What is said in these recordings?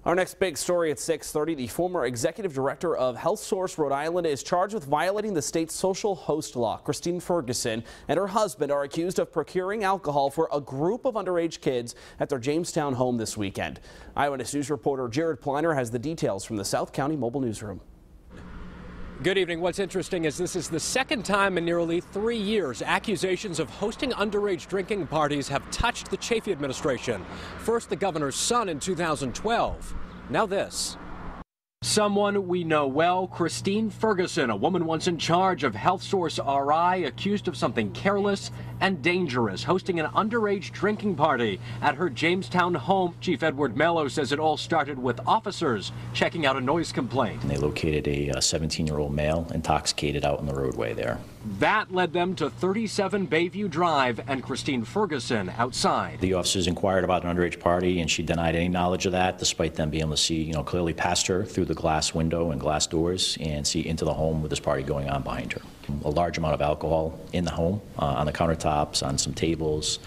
Our next big story at 6:30, the former executive director of HealthSource Rhode Island is charged with violating the state's social host law. Christine Ferguson and her husband are accused of procuring alcohol for a group of underage kids at their Jamestown home this weekend. Eyewitness News reporter Jared Pliner has the details from the South County Mobile Newsroom. Good evening. What's interesting is this is the second time in nearly 3 years accusations of hosting underage drinking parties have touched the Chafee administration. First, the governor's son in 2012. Now this. Someone we know well, Christine Ferguson, a woman once in charge of HealthSource RI, accused of something careless and dangerous, hosting an underage drinking party at her Jamestown home. Chief Edward Mello says it all started with officers checking out a noise complaint. And they located a 17-year-old male intoxicated out in the roadway there. That led them to 37 Bayview Drive and Christine Ferguson outside. The officers inquired about an underage party, and she denied any knowledge of that, despite them being able to see, clearly past her through the glass window and glass doors and see into the home with this party going on behind her. A large amount of alcohol in the home, on the countertops, on some tables,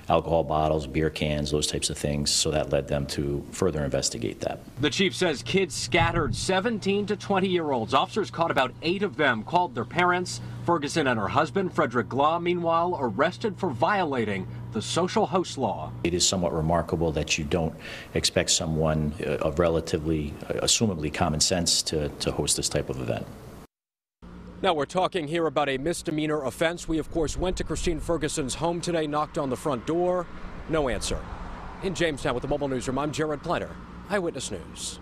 alcohol bottles, beer cans, those types of things, so that led them to further investigate that. The chief says kids scattered, 17 to 20-year-olds. Officers caught about 8 of them, called their parents. Ferguson and her husband, Frederick Glaw, meanwhile, arrested for violating the social host law. It is somewhat remarkable that you don't expect someone of relatively, assumably common sense to host this type of event. Now we're talking here about a misdemeanor offense. We, of course, went to Christine Ferguson's home today, knocked on the front door. No answer. In Jamestown with the Mobile Newsroom, I'm Jared Pliner, Eyewitness News.